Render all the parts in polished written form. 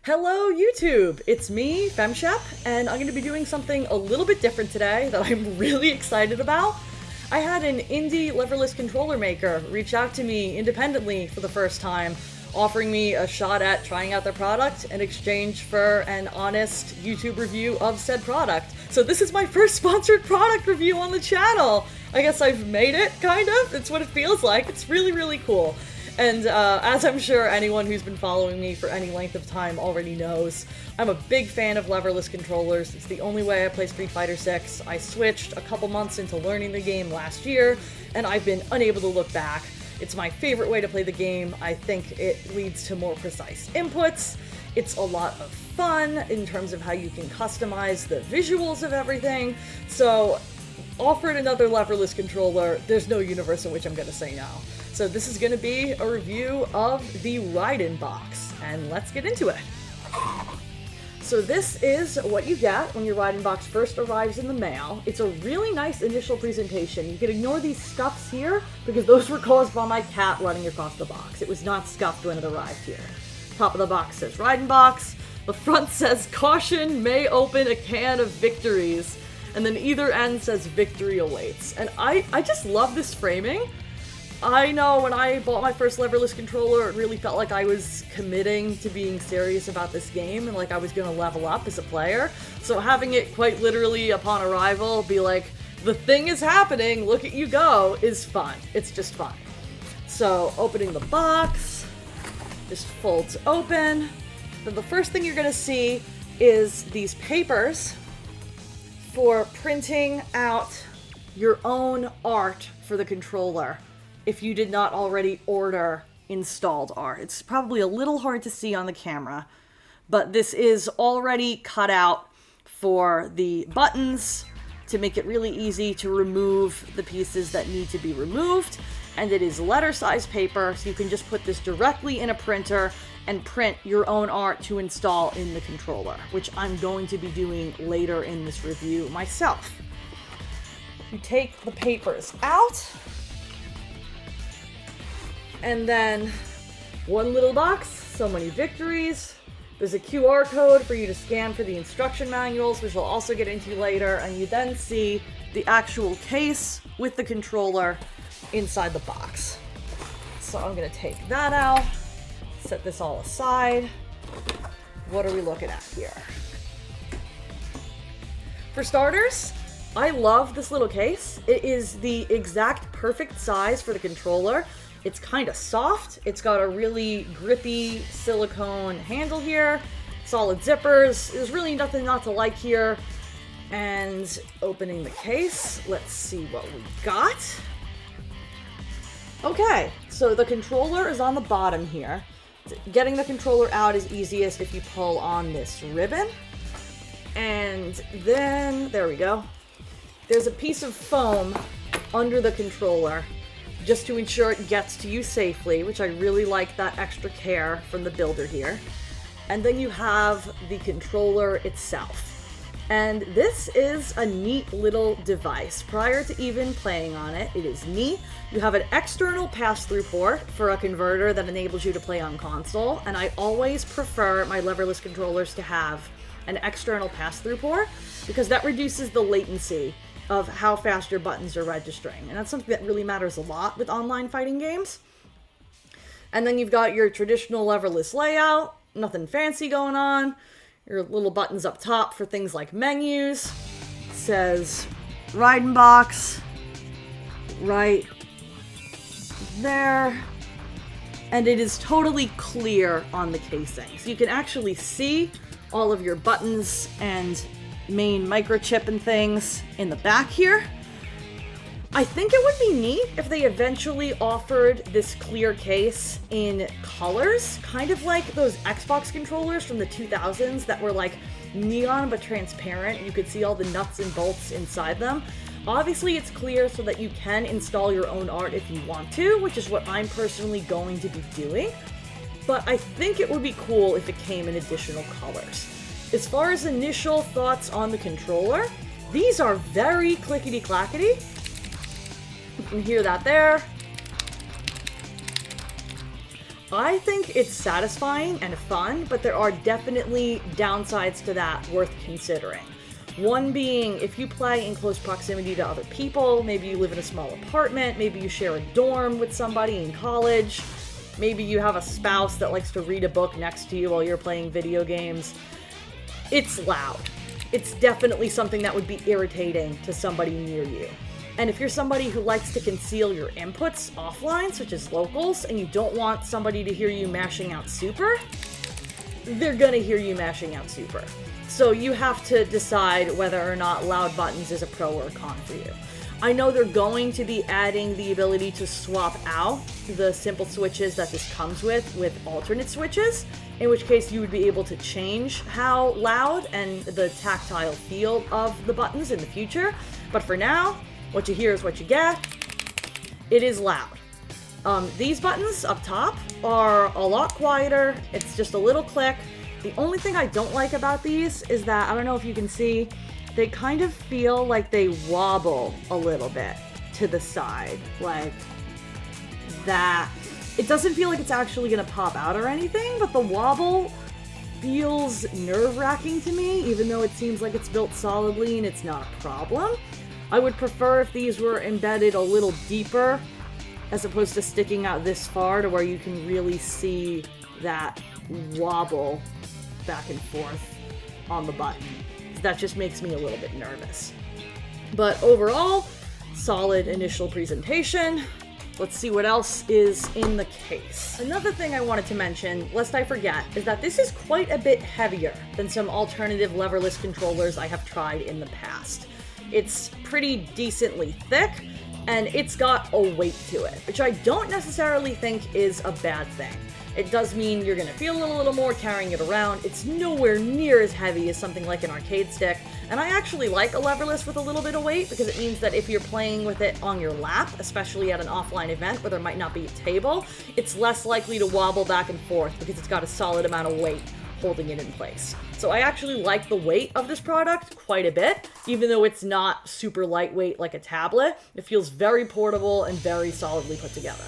Hello YouTube! It's me, FemShep, and I'm going to be doing something a little bit different today that I'm really excited about. I had an indie leverless controller maker reach out to me independently for the first time, offering me a shot at trying out their product in exchange for an honest YouTube review of said product. So this is my first sponsored product review on the channel! I guess I've made it, kind of. It's what it feels like. It's really, really cool. And as I'm sure anyone who's been following me for any length of time already knows, I'm a big fan of leverless controllers. It's the only way I play Street Fighter 6. I switched a couple months into learning the game last year, and I've been unable to look back. It's my favorite way to play the game. I think it leads to more precise inputs. It's a lot of fun in terms of how you can customize the visuals of everything. So, offered another leverless controller, there's no universe in which I'm going to say no. So this is going to be a review of the RaidenBox, and let's get into it. So this is what you get when your RaidenBox first arrives in the mail. It's a really nice initial presentation. You can ignore these scuffs here, because those were caused by my cat running across the box. It was not scuffed when it arrived here. Top of the box says RaidenBox. The front says, "Caution, may open a can of victories." And then either end says, "Victory awaits." And I just love this framing. I know when I bought my first leverless controller, it really felt like I was committing to being serious about this game and like I was going to level up as a player. So having it quite literally upon arrival be like, the thing is happening, look at you go, is fun. It's just fun. So opening the box, just folds open. Then the first thing you're going to see is these papers for printing out your own art for the controller if you did not already order installed art. It's probably a little hard to see on the camera, but this is already cut out for the buttons to make it really easy to remove the pieces that need to be removed, and it is letter-size paper, so you can just put this directly in a printer and print your own art to install in the controller, which I'm going to be doing later in this review myself. You take the papers out, and then one little box, so many victories. There's a QR code for you to scan for the instruction manuals, which we'll also get into later, and you then see the actual case with the controller inside the box. So I'm going to take that out, set this all aside. What are we looking at here? For starters, I love this little case. It is the exact perfect size for the controller. It's kind of soft. It's got a really grippy silicone handle here, solid zippers. There's really nothing not to like here. And opening the case, let's see what we got. Okay, so the controller is on the bottom here. Getting the controller out is easiest if you pull on this ribbon. And then, there we go. There's a piece of foam under the controller just to ensure it gets to you safely, which I really like that extra care from the builder here. And then you have the controller itself. And this is a neat little device. Prior to even playing on it, it is neat. You have an external pass-through port for a converter that enables you to play on console, and I always prefer my leverless controllers to have an external pass-through port because that reduces the latency of how fast your buttons are registering. And that's something that really matters a lot with online fighting games. And then you've got your traditional leverless layout, nothing fancy going on. Your little buttons up top for things like menus. It says RaidenBox right there. And it is totally clear on the casing. So you can actually see all of your buttons and main microchip and things in the back here. I think it would be neat if they eventually offered this clear case in colors, kind of like those Xbox controllers from the 2000s that were like neon but transparent. You could see all the nuts and bolts inside them. Obviously it's clear so that you can install your own art if you want to, which is what I'm personally going to be doing. But I think it would be cool if it came in additional colors. As far as initial thoughts on the controller, these are very clickety-clackety. You can hear that there. I think it's satisfying and fun, but there are definitely downsides to that worth considering. One being, if you play in close proximity to other people, maybe you live in a small apartment, maybe you share a dorm with somebody in college, maybe you have a spouse that likes to read a book next to you while you're playing video games, it's loud. It's definitely something that would be irritating to somebody near you. And if you're somebody who likes to conceal your inputs offline, such as locals, and you don't want somebody to hear you mashing out super, they're gonna hear you mashing out super. So you have to decide whether or not loud buttons is a pro or a con for you. I know they're going to be adding the ability to swap out the simple switches that this comes with alternate switches, in which case you would be able to change how loud and the tactile feel of the buttons in the future. But for now, what you hear is what you get. It is loud. These buttons up top are a lot quieter. It's just a little click. The only thing I don't like about these is that, I don't know if you can see, they kind of feel like they wobble a little bit to the side, like that. It doesn't feel like it's actually gonna pop out or anything, but the wobble feels nerve-wracking to me, even though it seems like it's built solidly and it's not a problem. I would prefer if these were embedded a little deeper, as opposed to sticking out this far to where you can really see that wobble back and forth on the button. That just makes me a little bit nervous. But overall, solid initial presentation. Let's see what else is in the case. Another thing I wanted to mention, lest I forget, is that this is quite a bit heavier than some alternative leverless controllers I have tried in the past. It's pretty decently thick, and it's got a weight to it, which I don't necessarily think is a bad thing. It does mean you're going to feel a little more carrying it around. It's nowhere near as heavy as something like an arcade stick, and I actually like a leverless with a little bit of weight because it means that if you're playing with it on your lap, especially at an offline event where there might not be a table, it's less likely to wobble back and forth because it's got a solid amount of weight holding it in place. So I actually like the weight of this product quite a bit, even though it's not super lightweight like a tablet. It feels very portable and very solidly put together.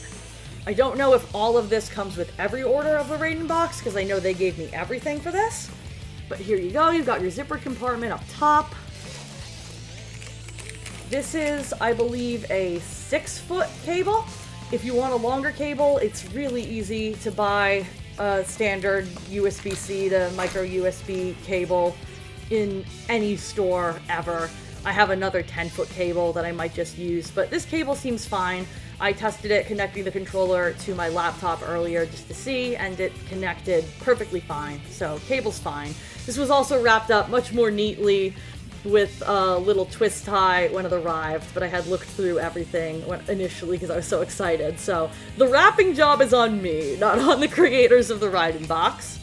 I don't know if all of this comes with every order of the RaidenBox, because I know they gave me everything for this. But here you go, you've got your zipper compartment up top. This is, I believe, a 6-foot cable. If you want a longer cable, it's really easy to buy a standard USB-C to micro USB cable in any store ever. I have another 10-foot cable that I might just use, but this cable seems fine. I tested it connecting the controller to my laptop earlier just to see, and it connected perfectly fine, so cable's fine. This was also wrapped up much more neatly with a little twist tie when it arrived, but I had looked through everything initially because I was so excited. So the wrapping job is on me, not on the creators of the RaidenBox.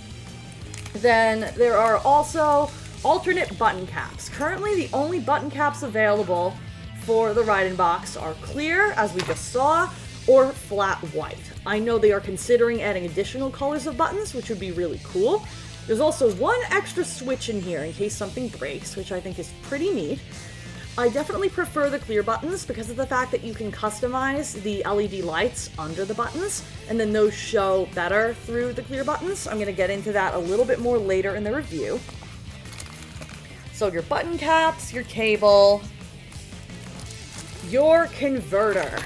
Then there are also alternate button caps. Currently, the only button caps available for the RaidenBox are clear, as we just saw, or flat white. I know they are considering adding additional colors of buttons, which would be really cool. There's also one extra switch in here in case something breaks, which I think is pretty neat. I definitely prefer the clear buttons because of the fact that you can customize the LED lights under the buttons, and then those show better through the clear buttons. I'm going to get into that a little bit more later in the review. So your button caps, your cable, your converter.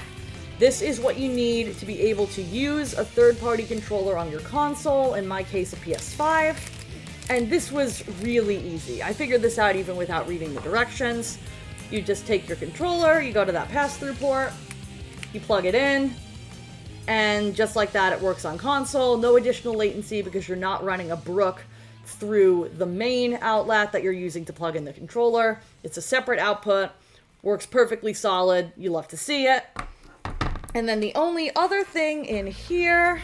This is what you need to be able to use a third-party controller on your console, in my case a PS5, and this was really easy. I figured this out even without reading the directions. You just take your controller, you go to that pass-through port, you plug it in, and just like that it works on console. No additional latency because you're not running a brook through the main outlet that you're using to plug in the controller. It's a separate output, works perfectly solid, you love to see it. And then the only other thing in here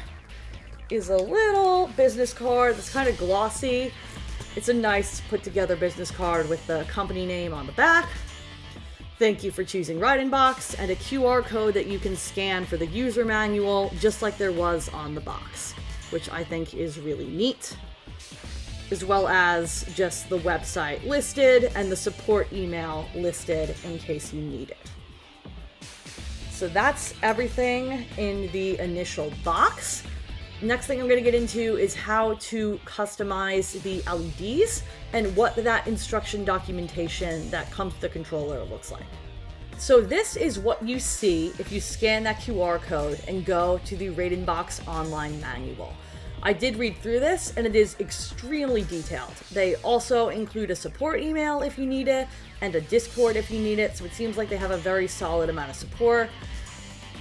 is a little business card that's kind of glossy. It's a nice put together business card with the company name on the back. Thank you for choosing RaidenBox, and a QR code that you can scan for the user manual, just like there was on the box, which I think is really neat, as well as just the website listed and the support email listed in case you need it. So that's everything in the initial box. Next thing I'm going to get into is how to customize the LEDs and what that instruction documentation that comes with the controller looks like. So this is what you see if you scan that QR code and go to the RaidenBox online manual. I did read through this and it is extremely detailed. They also include a support email if you need it and a Discord if you need it, so it seems like they have a very solid amount of support.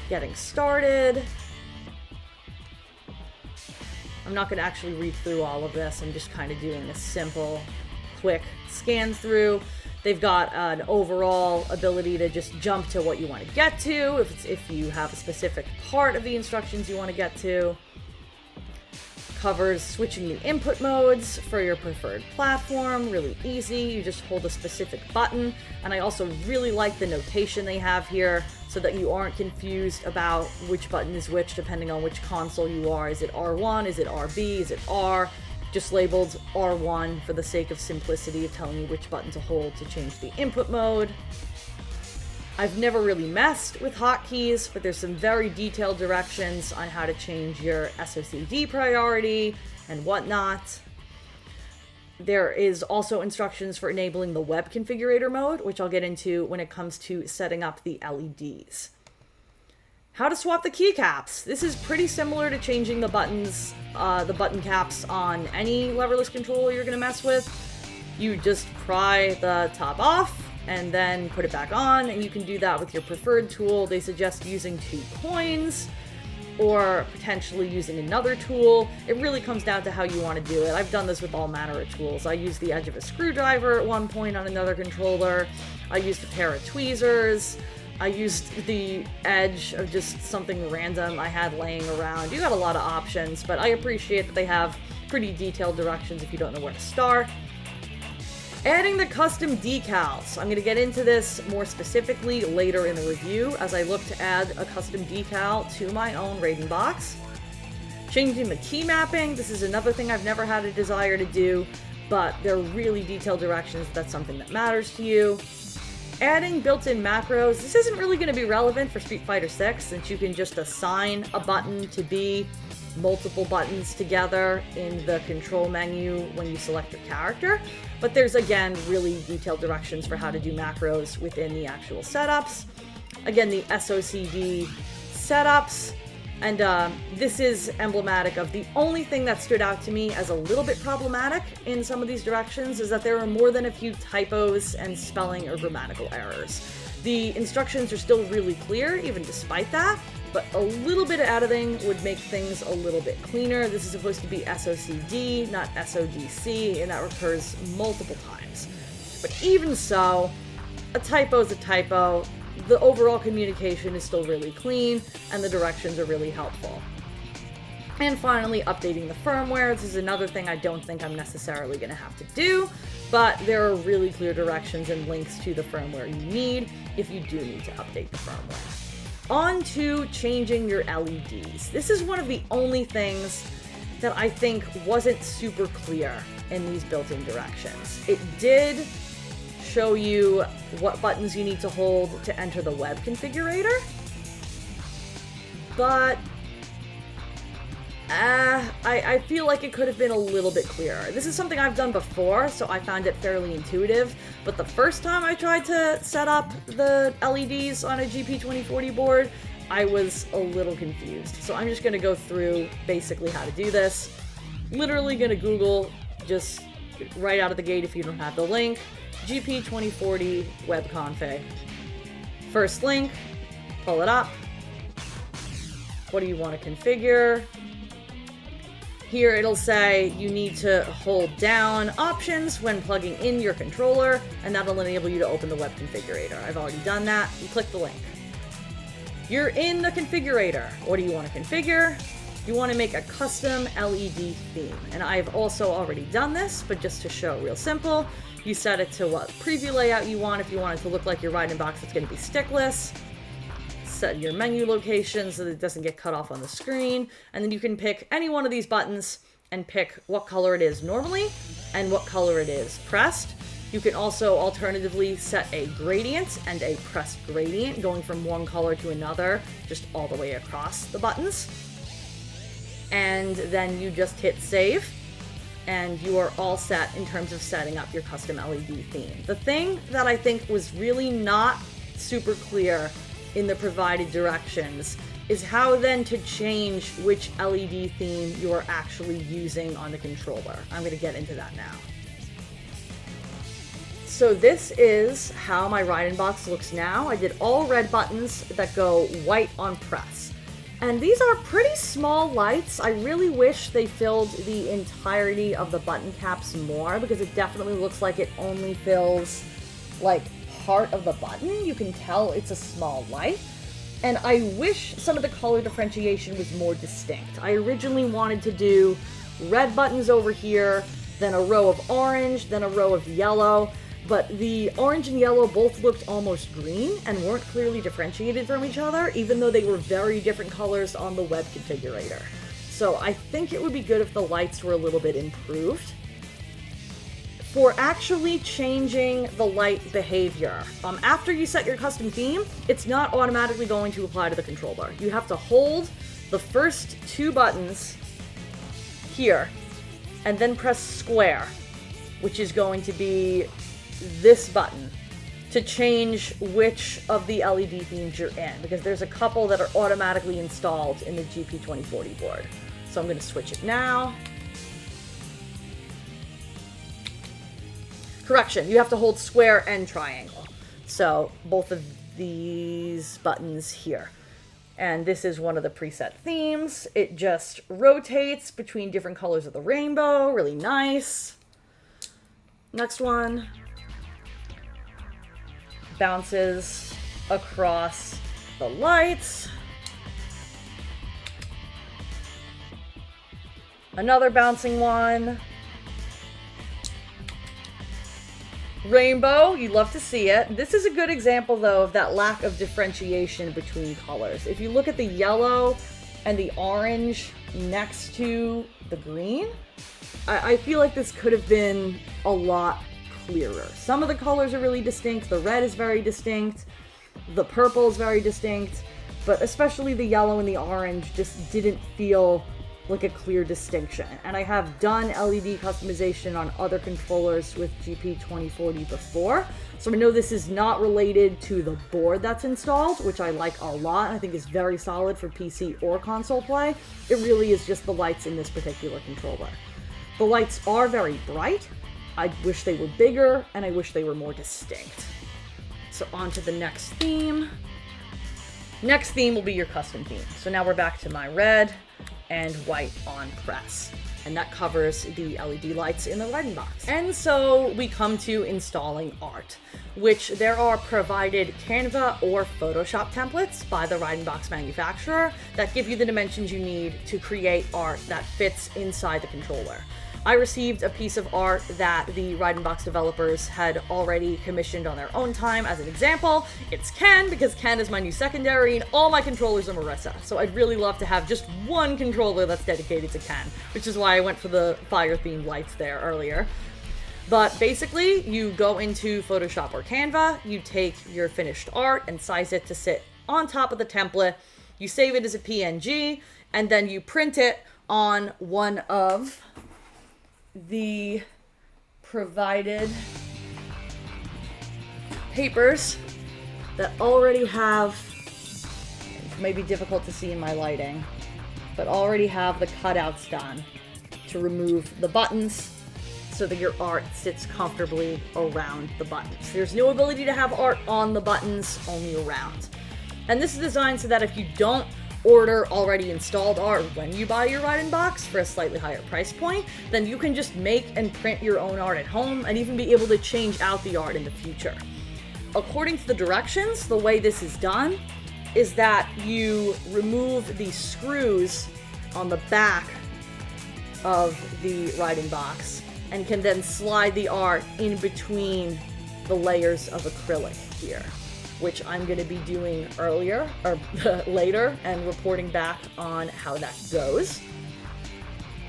Getting started. I'm not going to actually read through all of this. I'm just kind of doing a simple, quick scan through. They've got an overall ability to just jump to what you want to get to, if you have a specific part of the instructions you want to get to. Covers switching the input modes for your preferred platform, really easy. You just hold a specific button, and I also really like the notation they have here so that you aren't confused about which button is which depending on which console you are. Is it R1? Is it RB? Is it R? Just labeled R1 for the sake of simplicity of telling you which button to hold to change the input mode. I've never really messed with hotkeys, but there's some very detailed directions on how to change your SOCD priority and whatnot. There is also instructions for enabling the web configurator mode, which I'll get into when it comes to setting up the LEDs. How to swap the keycaps. This is pretty similar to changing the buttons, the button caps on any leverless controller you're going to mess with. You just pry the top off and then put it back on, and you can do that with your preferred tool. They suggest using 2 coins or potentially using another tool. It really comes down to how you want to do it. I've done this with all manner of tools. I used the edge of a screwdriver at one point on another controller. I used a pair of tweezers. I used the edge of just something random I had laying around. You got a lot of options, but I appreciate that they have pretty detailed directions if you don't know where to start. Adding the custom decals. I'm going to get into this more specifically later in the review as I look to add a custom decal to my own RaidenBox. Changing the key mapping. This is another thing I've never had a desire to do, but they're really detailed directions if that's something that matters to you. Adding built-in macros. This isn't really going to be relevant for Street Fighter 6 since you can just assign a button to be multiple buttons together in the control menu when you select your character. But there's, again, really detailed directions for how to do macros within the actual setups. Again, the SOCD setups. And this is emblematic of the only thing that stood out to me as a little bit problematic in some of these directions is that there are more than a few typos and spelling or grammatical errors. The instructions are still really clear, even despite that, but a little bit of editing would make things a little bit cleaner. This is supposed to be SOCD, not SODC, and that recurs multiple times. But even so, a typo is a typo. The overall communication is still really clean, and the directions are really helpful. And finally, updating the firmware. This is another thing I don't think I'm necessarily going to have to do, but there are really clear directions and links to the firmware you need if you do need to update the firmware. On to changing your LEDs. This is one of the only things that I think wasn't super clear in these built-in directions. It did show you what buttons you need to hold to enter the web configurator, but I feel like it could have been a little bit clearer. This is something I've done before, so I found it fairly intuitive, but the first time I tried to set up the LEDs on a GP2040 board, I was a little confused. So I'm just going to go through basically how to do this. Literally going to Google, just right out of the gate if you don't have the link, GP2040 web config. First link, pull it up. What do you want to configure? Here it'll say you need to hold down options when plugging in your controller, and that'll enable you to open the web configurator. I've already done that. You click the link. You're in the configurator. What do you want to configure? You want to make a custom LED theme, and I've also already done this, but just to show real simple, you set it to what preview layout you want. If you want it to look like your RaidenBox, it's going to be stickless. Set your menu location so that it doesn't get cut off on the screen, and then you can pick any one of these buttons and pick what color it is normally and what color it is pressed. You can also alternatively set a gradient and a pressed gradient going from one color to another, just all the way across the buttons. and then you just hit save, and you are all set in terms of setting up your custom LED theme. The thing that I think was really not super clear in the provided directions is how then to change which LED theme you are actually using on the controller. I'm going to get into that now. So this is how my RaidenBox looks now. I did all red buttons that go white on press. And these are pretty small lights. I really wish they filled the entirety of the button caps more, because it definitely looks like it only fills like part of the button. You can tell it's a small light. And I wish some of the color differentiation was more distinct. I originally wanted to do red buttons over here, then a row of orange, then a row of yellow. But the orange and yellow both looked almost green and weren't clearly differentiated from each other, even though they were very different colors on the web configurator. So I think it would be good if the lights were a little bit improved. For actually changing the light behavior, after you set your custom theme, it's not automatically going to apply to the controller. You have to hold the first two buttons here, and then press square, which is going to be this button, to change which of the LED themes you're in, because there's a couple that are automatically installed in the GP2040 board. So I'm going to switch it now. Correction, you have to hold square and triangle. So both of these buttons here. And this is one of the preset themes. It just rotates between different colors of the rainbow. Really nice. Next one. Bounces across the lights. Another bouncing one. Rainbow, you love to see it. This is a good example, though, of that lack of differentiation between colors. If you look at the yellow and the orange next to the green, I feel like this could have been a lot clearer. Some of the colors are really distinct. The red is very distinct. The purple is very distinct. But especially the yellow and the orange just didn't feel like a clear distinction. And I have done LED customization on other controllers with GP2040 before, so I know this is not related to the board that's installed, which I like a lot. I think is very solid for PC or console play. It really is just the lights in this particular controller. The lights are very bright. I wish they were bigger, and I wish they were more distinct. So on to the next theme. Next theme will be your custom theme. So now we're back to my red and white on press, and that covers the LED lights in the RaidenBox. And so we come to installing art, which there are provided Canva or Photoshop templates by the RaidenBox manufacturer that give you the dimensions you need to create art that fits inside the controller. I received a piece of art that the RaidenBox developers had already commissioned on their own time. As an example, it's Ken, because Ken is my new secondary, and all my controllers are Marissa. So I'd really love to have just one controller that's dedicated to Ken, which is why I went for the fire-themed lights there earlier. But basically, you go into Photoshop or Canva, you take your finished art and size it to sit on top of the template, you save it as a PNG, and then you print it on one of the provided papers that already have, it may be difficult to see in my lighting, but already have the cutouts done to remove the buttons so that your art sits comfortably around the buttons. There's no ability to have art on the buttons, only around. And this is designed so that if you don't order already installed art when you buy your RaidenBox for a slightly higher price point, then you can just make and print your own art at home and even be able to change out the art in the future. According to the directions, the way this is done is that you remove the screws on the back of the RaidenBox and can then slide the art in between the layers of acrylic here, which I'm going to be doing later and reporting back on how that goes.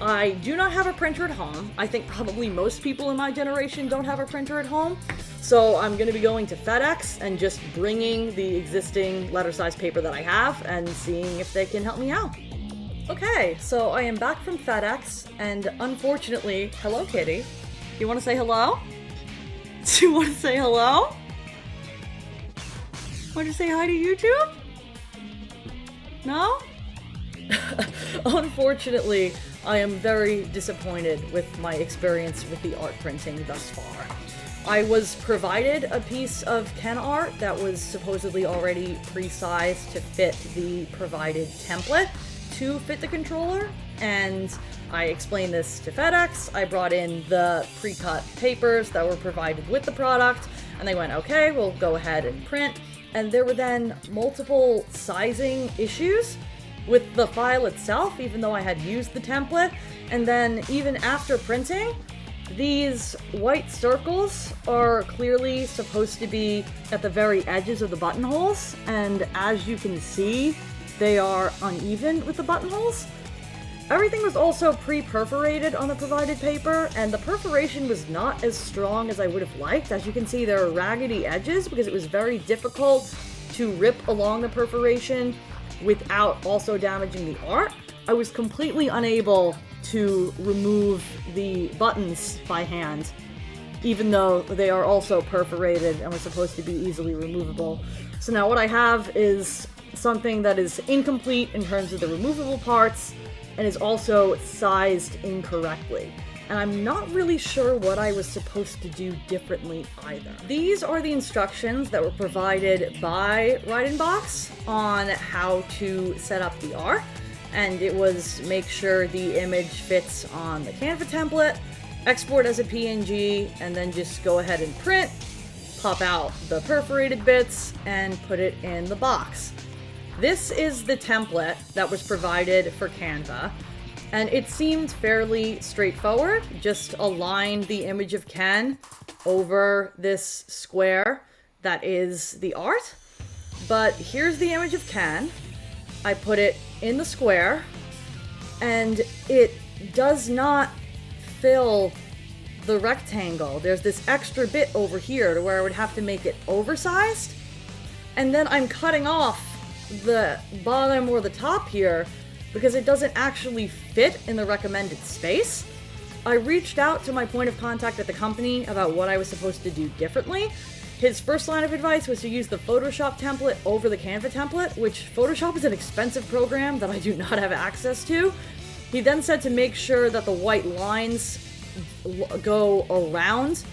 I do not have a printer at home. I think probably most people in my generation don't have a printer at home. So I'm going to be going to FedEx and just bringing the existing letter size paper that I have and seeing if they can help me out. Okay, so I am back from FedEx, and unfortunately, hello Kitty. You want to say hello? Do you want to say hello? Want to say hi to YouTube? No? Unfortunately, I am very disappointed with my experience with the art printing thus far. I was provided a piece of Ken art that was supposedly already pre-sized to fit the provided template to fit the controller, and I explained this to FedEx. I brought in the pre-cut papers that were provided with the product, and they went, okay, we'll go ahead and print. And there were then multiple sizing issues with the file itself, even though I had used the template. And then even after printing, these white circles are clearly supposed to be at the very edges of the buttonholes, and as you can see, they are uneven with the buttonholes. Everything was also pre-perforated on the provided paper, and the perforation was not as strong as I would have liked. As you can see, there are raggedy edges because it was very difficult to rip along the perforation without also damaging the art. I was completely unable to remove the buttons by hand, even though they are also perforated and were supposed to be easily removable. So now what I have is something that is incomplete in terms of the removable parts and is also sized incorrectly. And I'm not really sure what I was supposed to do differently either. These are the instructions that were provided by RaidenBox on how to set up the art. And it was make sure the image fits on the Canva template, export as a PNG, and then just go ahead and print, pop out the perforated bits, and put it in the box. This is the template that was provided for Canva, and it seemed fairly straightforward. Just align the image of Ken over this square that is the art. But here's the image of Ken. I put it in the square, and it does not fill the rectangle. There's this extra bit over here to where I would have to make it oversized, and then I'm cutting off the bottom or the top here because it doesn't actually fit in the recommended space. I reached out to my point of contact at the company about what I was supposed to do differently. His first line of advice was to use the Photoshop template over the Canva template, which Photoshop is an expensive program that I do not have access to. He then said to make sure that the white lines go around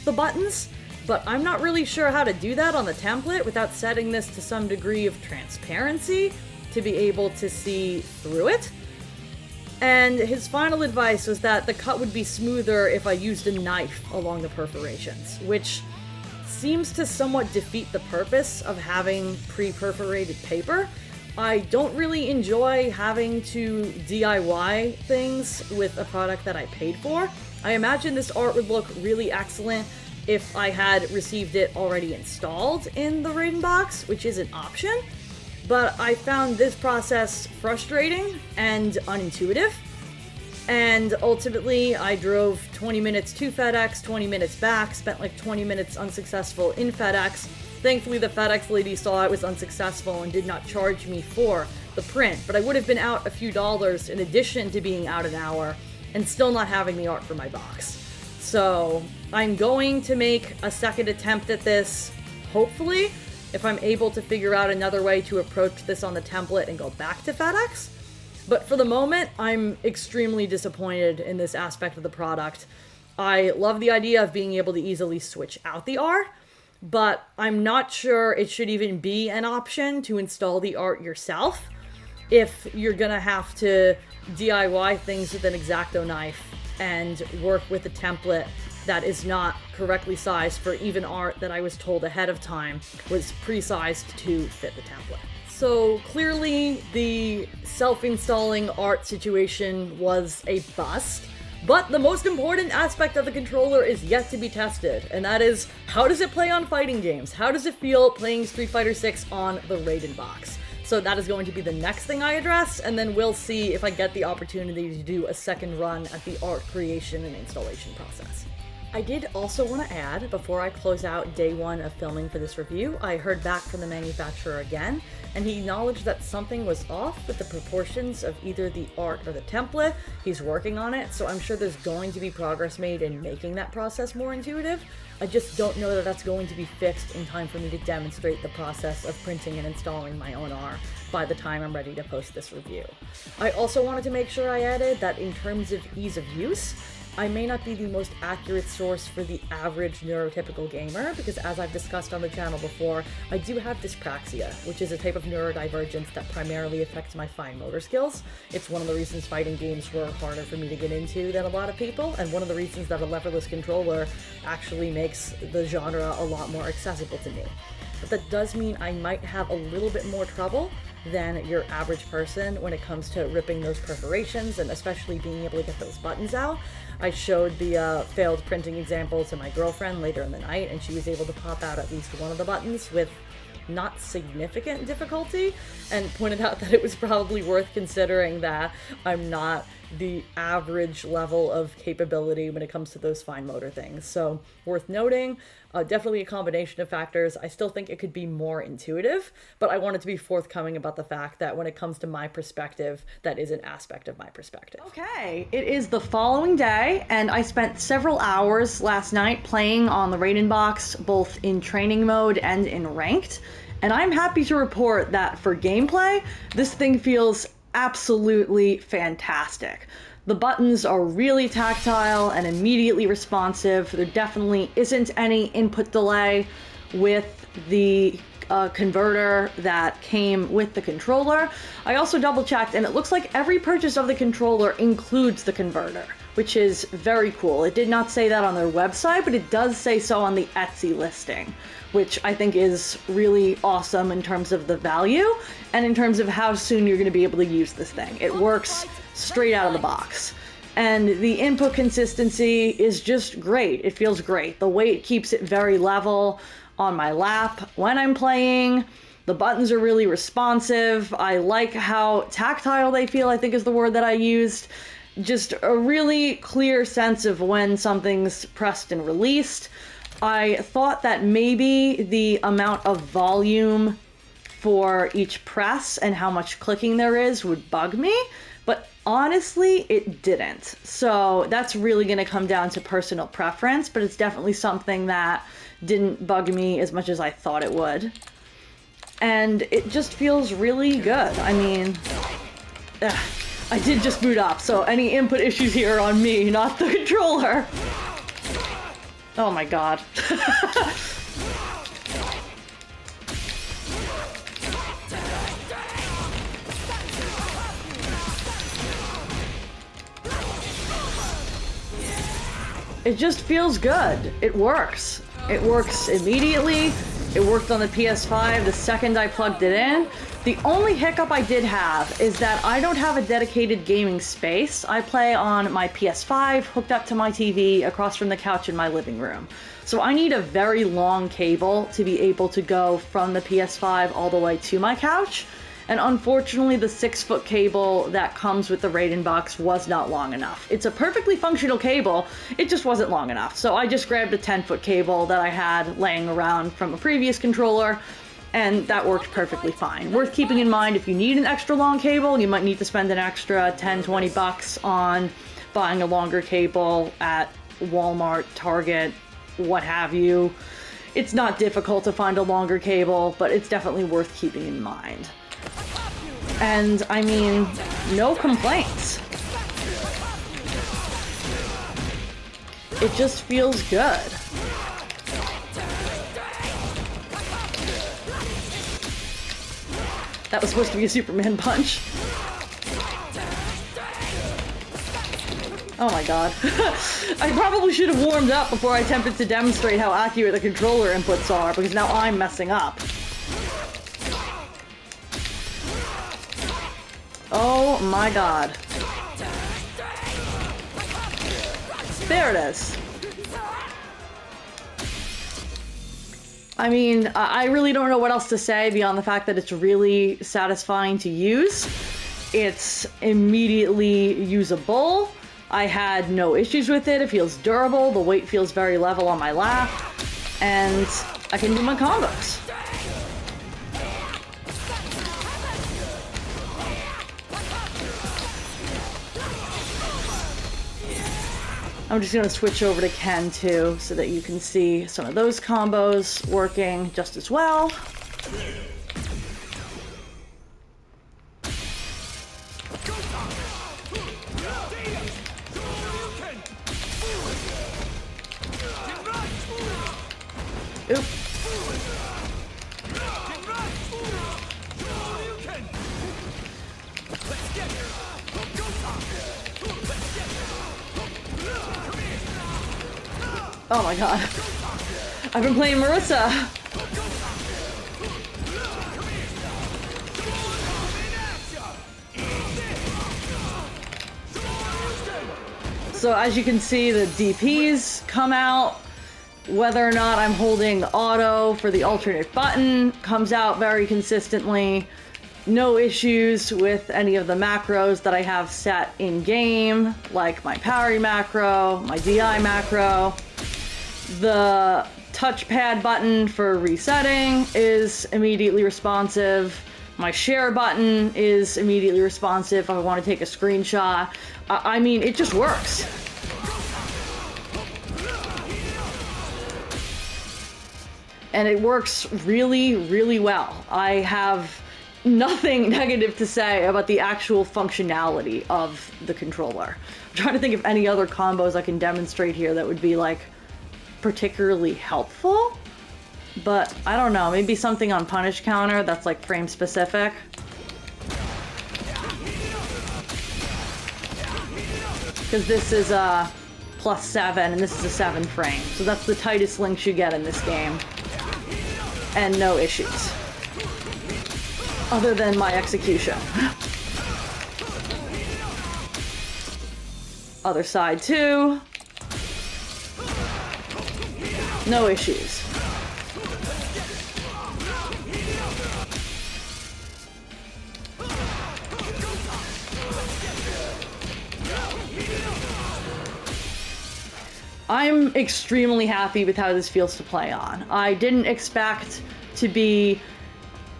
the buttons, but I'm not really sure how to do that on the template without setting this to some degree of transparency to be able to see through it. And his final advice was that the cut would be smoother if I used a knife along the perforations, which seems to somewhat defeat the purpose of having pre-perforated paper. I don't really enjoy having to DIY things with a product that I paid for. I imagine this art would look really excellent if I had received it already installed in the RaidenBox, which is an option, but I found this process frustrating and unintuitive. And ultimately, I drove 20 minutes to FedEx, 20 minutes back, spent like 20 minutes unsuccessful in FedEx. Thankfully, the FedEx lady saw I was unsuccessful and did not charge me for the print, but I would have been out a few dollars in addition to being out an hour and still not having the art for my box. So I'm going to make a second attempt at this, hopefully, if I'm able to figure out another way to approach this on the template and go back to FedEx. But for the moment, I'm extremely disappointed in this aspect of the product. I love the idea of being able to easily switch out the art, but I'm not sure it should even be an option to install the art yourself if you're gonna have to DIY things with an X-Acto knife and work with a template that is not correctly sized for even art that I was told ahead of time was pre-sized to fit the template. So clearly the self-installing art situation was a bust, but the most important aspect of the controller is yet to be tested, and that is, how does it play on fighting games? How does it feel playing Street Fighter 6 on the RaidenBox? So that is going to be the next thing I address, and then we'll see if I get the opportunity to do a second run at the art creation and installation process. I did also want to add, before I close out day one of filming for this review, I heard back from the manufacturer again, and he acknowledged that something was off with the proportions of either the art or the template. He's working on it, so I'm sure there's going to be progress made in making that process more intuitive. I just don't know that that's going to be fixed in time for me to demonstrate the process of printing and installing my own art by the time I'm ready to post this review. I also wanted to make sure I added that in terms of ease of use, I may not be the most accurate source for the average neurotypical gamer, because as I've discussed on the channel before, I do have dyspraxia, which is a type of neurodivergence that primarily affects my fine motor skills. It's one of the reasons fighting games were harder for me to get into than a lot of people, and one of the reasons that a leverless controller actually makes the genre a lot more accessible to me. But that does mean I might have a little bit more trouble than your average person when it comes to ripping those perforations and especially being able to get those buttons out. I showed the failed printing example to my girlfriend later in the night, and she was able to pop out at least one of the buttons with not significant difficulty, and pointed out that it was probably worth considering that I'm not the average level of capability when it comes to those fine motor things. So worth noting, definitely a combination of factors. I still think it could be more intuitive, but I wanted to be forthcoming about the fact that when it comes to my perspective, that is an aspect of my perspective. Okay, it is the following day, and I spent several hours last night playing on the RaidenBox, both in training mode and in ranked, and I'm happy to report that for gameplay, this thing feels absolutely fantastic. The buttons are really tactile and immediately responsive. There definitely isn't any input delay with the converter that came with the controller. I also double checked, and it looks like every purchase of the controller includes the converter, which is very cool. It did not say that on their website, but it does say so on the Etsy listing, which I think is really awesome in terms of the value and in terms of how soon you're going to be able to use this thing. It works straight out of the box. And the input consistency is just great. It feels great. The weight keeps it very level on my lap when I'm playing. The buttons are really responsive. I like how tactile they feel, I think is the word that I used. Just a really clear sense of when something's pressed and released. I thought that maybe the amount of volume for each press and how much clicking there is would bug me, but honestly, it didn't. So that's really going to come down to personal preference, but it's definitely something that didn't bug me as much as I thought it would. And it just feels really good. I mean, I did just boot up, so any input issues here are on me, not the controller. Oh my god. It just feels good. It works. It works immediately. It worked on the PS5 the second I plugged it in. The only hiccup I did have is that I don't have a dedicated gaming space. I play on my PS5 hooked up to my TV across from the couch in my living room. So I need a very long cable to be able to go from the PS5 all the way to my couch. And unfortunately, the 6-foot cable that comes with the RaidenBox was not long enough. It's a perfectly functional cable, it just wasn't long enough. So I just grabbed a 10-foot cable that I had laying around from a previous controller, and that worked perfectly fine. Worth keeping in mind, if you need an extra long cable, you might need to spend an extra 10, 20 bucks on buying a longer cable at Walmart, Target, what have you. It's not difficult to find a longer cable, but it's definitely worth keeping in mind. And I mean, no complaints. It just feels good. That was supposed to be a Superman punch. Oh my god. I probably should have warmed up before I attempted to demonstrate how accurate the controller inputs are, because now I'm messing up. Oh my god. There it is. I mean, I really don't know what else to say beyond the fact that it's really satisfying to use. It's immediately usable. I had no issues with it. It feels durable, the weight feels very level on my lap, and I can do my combos. I'm just gonna switch over to Ken too, so that you can see some of those combos working just as well. Oop. Oh my god. I've been playing Marissa. So as you can see, the DPs come out. Whether or not I'm holding auto for the alternate button comes out very consistently. No issues with any of the macros that I have set in game, like my parry macro, my DI macro. The touchpad button for resetting is immediately responsive. My share button is immediately responsive if I want to take a screenshot. I mean, it just works. And it works really, really well. I have nothing negative to say about the actual functionality of the controller. I'm trying to think of any other combos I can demonstrate here that would be like particularly helpful, but I don't know, maybe something on punish counter that's like frame specific. Because this is a +7 and this is a 7 frame, so that's the tightest links you get in this game. And no issues. Other than my execution. Other side too. No issues. I'm extremely happy with how this feels to play on. I didn't expect to be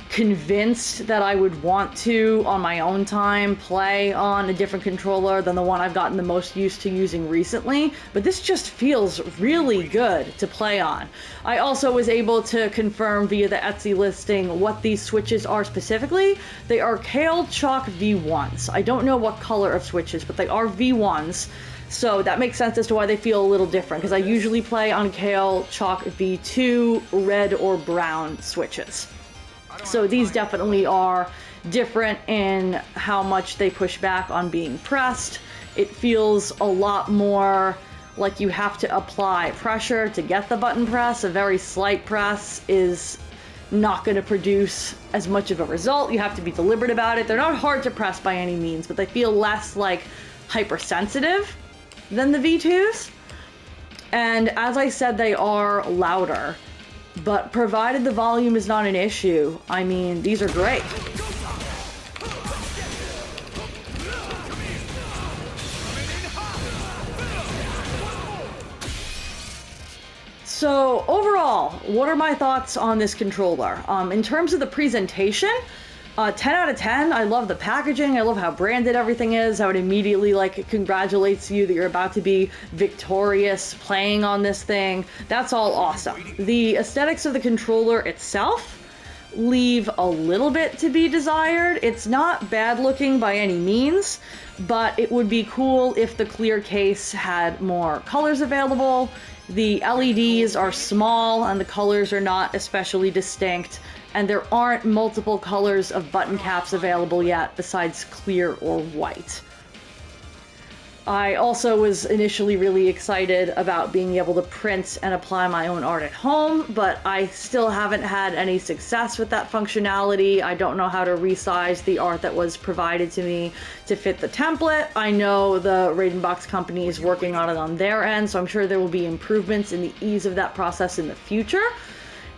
convinced that I would want to, on my own time, play on a different controller than the one I've gotten the most used to using recently, but this just feels really good to play on. I also was able to confirm via the Etsy listing what these switches are specifically. They are Kale Chalk V1s. I don't know what color of switches, but they are V1s. So that makes sense as to why they feel a little different, because I usually play on Kale Chalk V2 red or brown switches. So these definitely are different in how much they push back on being pressed. It feels a lot more like you have to apply pressure to get the button press. A very slight press is not going to produce as much of a result. You have to be deliberate about it. They're not hard to press by any means, but they feel less like hypersensitive than the V2s. And as I said, they are louder. But provided the volume is not an issue, I mean, these are great. So overall, what are my thoughts on this controller? In terms of the presentation, 10 out of 10. I love the packaging. I love how branded everything is. How it immediately like congratulates you that you're about to be victorious playing on this thing. That's all awesome. The aesthetics of the controller itself leave a little bit to be desired. It's not bad looking by any means, but it would be cool if the clear case had more colors available. The LEDs are small and the colors are not especially distinct, and there aren't multiple colors of button caps available yet besides clear or white. I also was initially really excited about being able to print and apply my own art at home, but I still haven't had any success with that functionality. I don't know how to resize the art that was provided to me to fit the template. I know the RaidenBox company is working on it on their end, so I'm sure there will be improvements in the ease of that process in the future.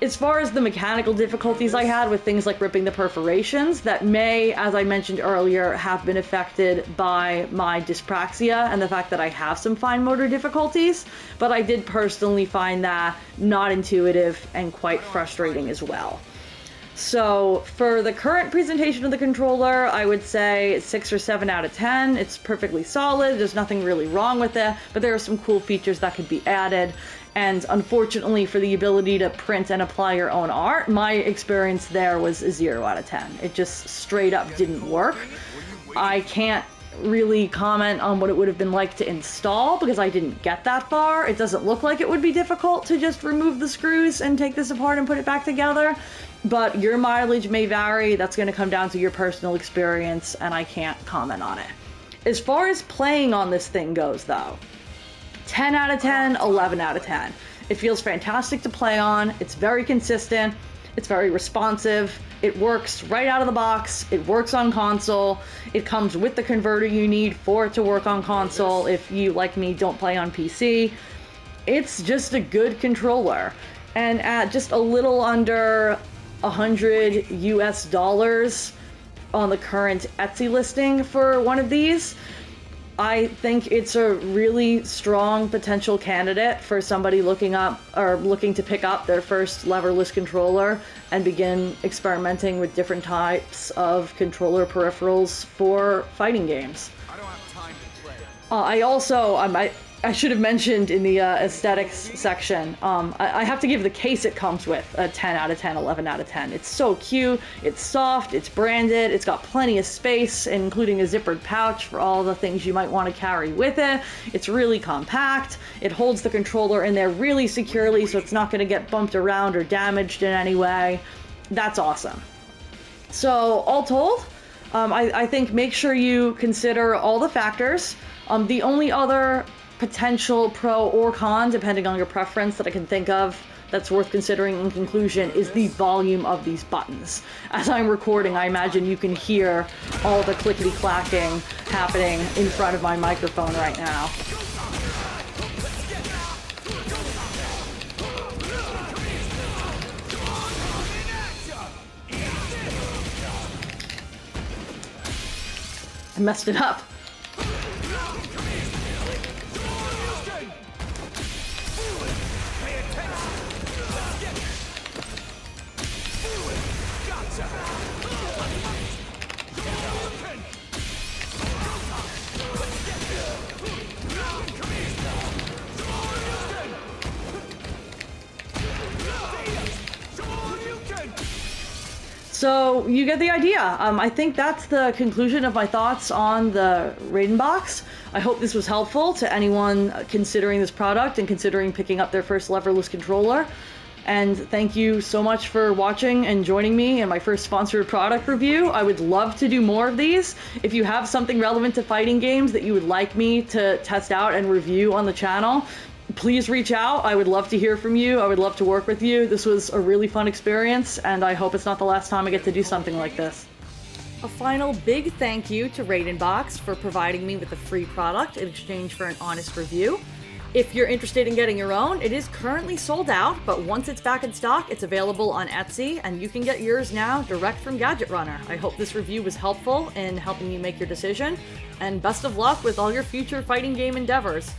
As far as the mechanical difficulties I had with things like ripping the perforations, that may, as I mentioned earlier, have been affected by my dyspraxia and the fact that I have some fine motor difficulties, but I did personally find that not intuitive and quite frustrating as well. So for the current presentation of the controller, I would say 6 or 7 out of 10. It's perfectly solid. There's nothing really wrong with it, but there are some cool features that could be added. And unfortunately, for the ability to print and apply your own art, my experience there was a 0 out of 10. It just straight up didn't work. I can't really comment on what it would have been like to install because I didn't get that far. It doesn't look like it would be difficult to just remove the screws and take this apart and put it back together. But your mileage may vary. That's going to come down to your personal experience, and I can't comment on it. As far as playing on this thing goes, though, 10 out of 10, 11 out of 10. It feels fantastic to play on. It's very consistent. It's very responsive. It works right out of the box. It works on console. It comes with the converter you need for it to work on console if you, like me, don't play on PC. It's just a good controller. And at just a little under $100 US on the current Etsy listing for one of these, I think it's a really strong potential candidate for somebody looking to pick up their first leverless controller and begin experimenting with different types of controller peripherals for fighting games. I don't have time to play. I should have mentioned in the aesthetics section, I have to give the case it comes with a 10 out of 10, 11 out of 10. It's so cute, it's soft, it's branded, it's got plenty of space, including a zippered pouch for all the things you might want to carry with it. It's really compact, it holds the controller in there really securely so it's not going to get bumped around or damaged in any way. That's awesome. So all told, I think make sure you consider all the factors. The only other potential pro or con, depending on your preference, that I can think of that's worth considering in conclusion is the volume of these buttons. As I'm recording, I imagine you can hear all the clickety-clacking happening in front of my microphone right now. I messed it up. So you get the idea. I think that's the conclusion of my thoughts on the RaidenBox. I hope this was helpful to anyone considering this product and considering picking up their first leverless controller. And thank you so much for watching and joining me in my first sponsored product review. I would love to do more of these. If you have something relevant to fighting games that you would like me to test out and review on the channel, please reach out. I would love to hear from you. I would love to work with you. This was a really fun experience, and I hope it's not the last time I get to do something like this. A final big thank you to RaidenBox for providing me with a free product in exchange for an honest review. If you're interested in getting your own, it is currently sold out, but once it's back in stock, it's available on Etsy, and you can get yours now direct from Gadget Runner. I hope this review was helpful in helping you make your decision, and best of luck with all your future fighting game endeavors.